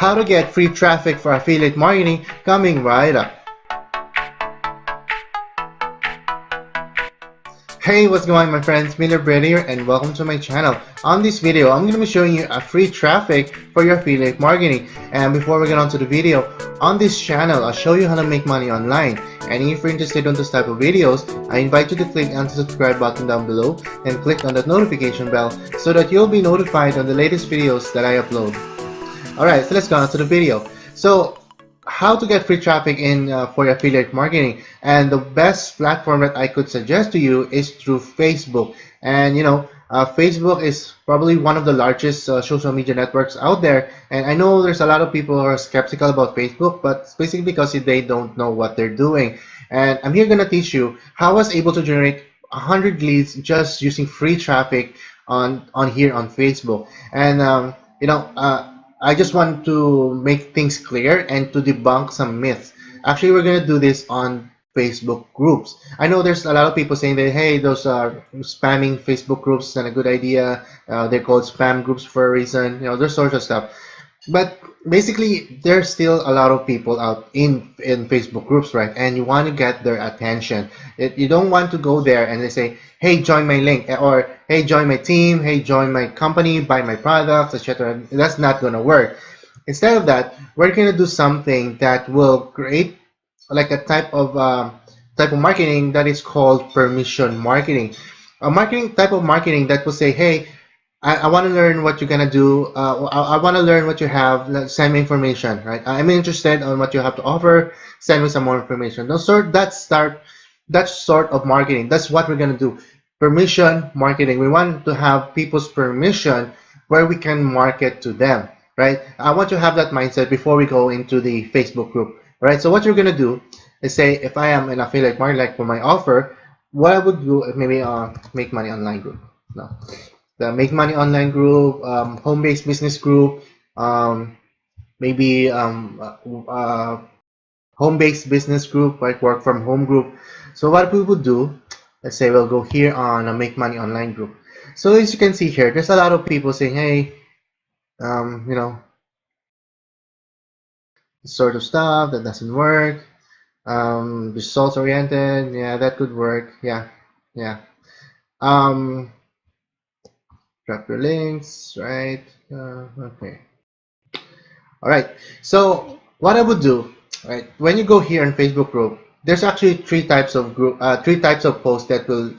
How to get free traffic for affiliate marketing coming right up. Hey, what's going on my friends, Miller Bread here and welcome to my channel. On this video, I'm going to be showing you a free traffic for your affiliate marketing. And before we get on to the video, on this channel, I'll show you how to make money online. And if you're interested in this type of videos, I invite you to click on the subscribe button down below and click on that notification bell so that you'll be notified on the latest videos that I upload. Alright, so let's go on to the video. So, how to get free traffic in for your affiliate marketing, and the best platform that I could suggest to you is through Facebook. And Facebook is probably one of the largest social media networks out there, and I know there's a lot of people who are skeptical about Facebook, but it's basically because they don't know what they're doing. And I'm here gonna teach you how I was able to generate 100 leads just using free traffic on here on Facebook. And I just want to make things clear and to debunk some myths. Actually, we're going to do this on Facebook groups. I know there's a lot of people saying that, hey, those are spamming Facebook groups is not a good idea. They're called spam groups for a reason. There's sort of stuff. But basically, there's still a lot of people out in Facebook groups, right? And you want to get their attention. You don't want to go there and they say, hey, join my link, or hey, join my team, hey, join my company, buy my products, etc. That's not going to work. Instead of that, we're going to do something that will create like a type of marketing that is called permission marketing. A marketing type of marketing that will say, hey, I want to learn what you're gonna do. I want to learn what you have. Send me information, right? I'm interested on what you have to offer. Send me some more information. That sort of marketing. That's what we're gonna do. Permission marketing. We want to have people's permission where we can market to them, right? I want to have that mindset before we go into the Facebook group, right? So what you're gonna do is say, if I am an affiliate marketer, like for my offer, what I would do is maybe make money online group. No. The Make Money Online group, home-based business group, maybe home-based business group, like work from home group. So what we would do, let's say we'll go here on a Make Money Online group. So as you can see here, there's a lot of people saying, hey, this sort of stuff that doesn't work. Results oriented, yeah, that could work. Yeah. Drop your links, right? Okay. All right. So what I would do, right? When you go here in Facebook group, there's actually three types of posts that will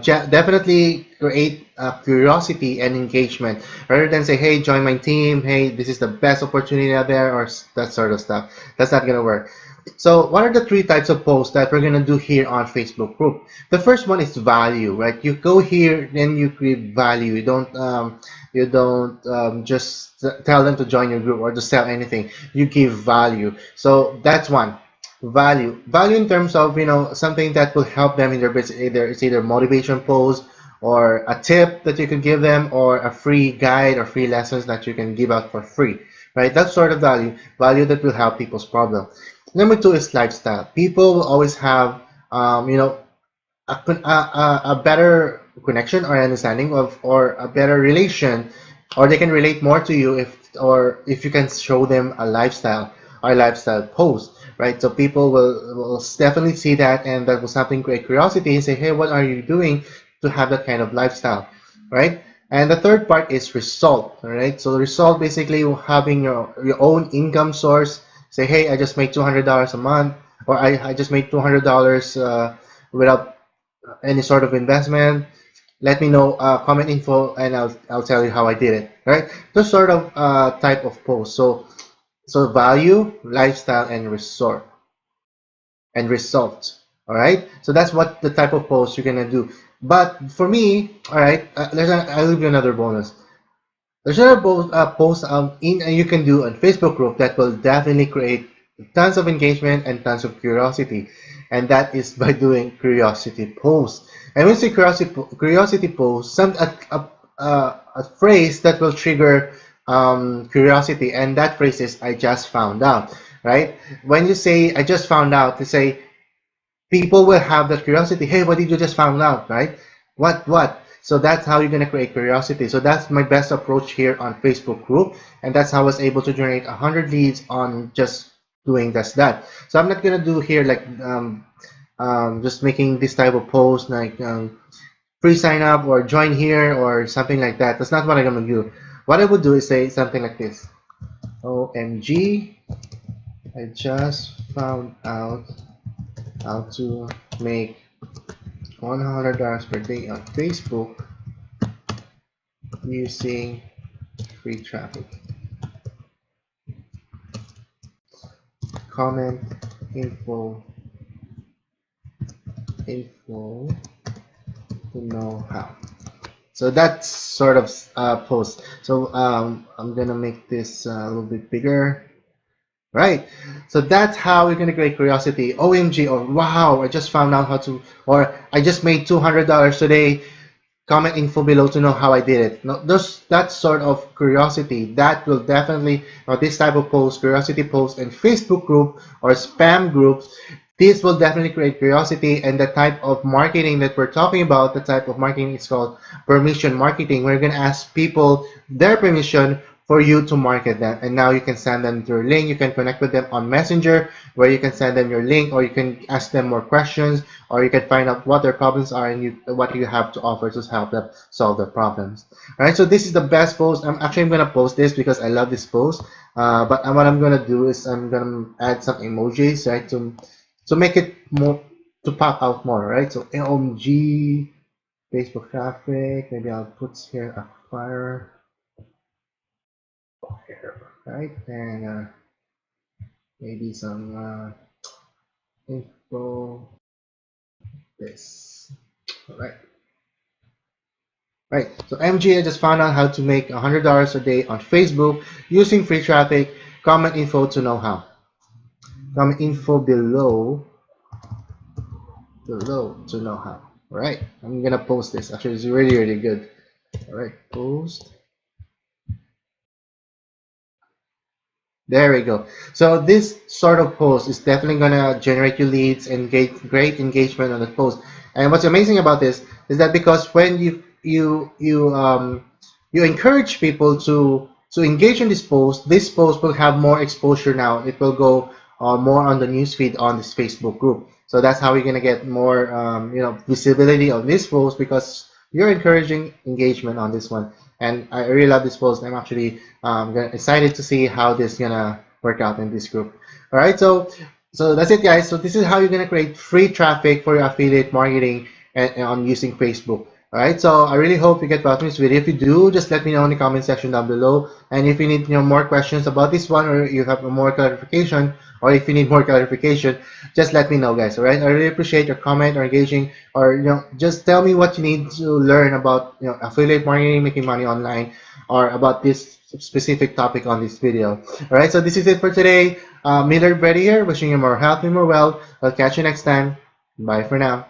definitely create curiosity and engagement, rather than say, hey, join my team, hey, this is the best opportunity out there, or that sort of stuff. That's not gonna work. So what are the three types of posts that we're gonna do here on Facebook group? The first one is value, right? You go here, then you create value. You don't just tell them to join your group or to sell anything. You give value. So that's one. Value in terms of something that will help them in their business. It's either motivation post or a tip that you can give them, or a free guide or free lessons that you can give out for free, right? That sort of value that will help people's problem. Number two is lifestyle. People will always have a better connection or understanding of, or a better relation, or they can relate more to you if you can show them a lifestyle post, right? So people will definitely see that, and that will something create curiosity and say, hey, what are you doing to have that kind of lifestyle, right? And the third part is result, right? So the result, basically having your own income source. Say, hey, I just made $200 a month, or I just made $200 without any sort of investment. Let me know, comment info, and I'll tell you how I did it, right? Those sort of type of post. So value, lifestyle, and result. All right. So that's what the type of post you're gonna do. But for me, all right, I'll give you another bonus. There's another post you can do on Facebook group that will definitely create tons of engagement and tons of curiosity, and that is by doing curiosity posts. And when you say curiosity posts, a phrase that will trigger curiosity, and that phrase is "I just found out." Right? When you say "I just found out," to say people will have that curiosity. Hey, what did you just found out? Right? What? So that's how you're going to create curiosity. So that's my best approach here on Facebook group, and that's how I was able to generate 100 leads on just doing just that. So I'm not going to do here like just making this type of post like free sign up or join here or something like that. That's not what I'm going to do. What I would do is say something like this: OMG, I just found out how to make $100 per day on Facebook using free traffic. Comment info to know how. So that's sort of post. So I'm gonna make this a little bit bigger. Right. So that's how we're gonna create curiosity. OMG, or wow, I just found out how to, or I just made $200 today. Comment info below to know how I did it. No, that sort of curiosity that will definitely, or this type of post, curiosity post in Facebook group or spam groups, this will definitely create curiosity. And the type of marketing that we're talking about, the type of marketing is called permission marketing. We're going to ask people their permission for you to market them, and now you can send them your link. You can connect with them on Messenger, where you can send them your link, or you can ask them more questions, or you can find out what their problems are and what you have to offer to help them solve their problems. All right, so this is the best post. I'm going to post this because I love this post. But what I'm going to do is I'm going to add some emojis, right, to make it more, to pop out more, right? So OMG, Facebook traffic. Maybe I'll put here a fire. Right, and maybe some info this. All right, so MG, I just found out how to make $100 a day on Facebook using free traffic. Comment info to know how. Comment info below to know how. All right, I'm gonna post this. Actually, it's really good. All right, post. There we go. So this sort of post is definitely gonna generate you leads and get great engagement on the post. And what's amazing about this is that because when you encourage people to engage in this post will have more exposure now. It will go more on the newsfeed on this Facebook group. So that's how we're gonna get more visibility on this post, because you're encouraging engagement on this one. And I really love this post. I'm actually excited to see how this is gonna work out in this group. All right, so that's it, guys. So this is how you're gonna create free traffic for your affiliate marketing and on using Facebook. All right, so I really hope you get value from this video. If you do, just let me know in the comment section down below. And if you need more questions about this one, or you have more clarification, or if you need more clarification, just let me know, guys. All right, I really appreciate your comment or engaging, or just tell me what you need to learn about affiliate marketing, making money online, or about this specific topic on this video. All right, so this is it for today. Miller Brady here, wishing you more health and more wealth. I'll catch you next time. Bye for now.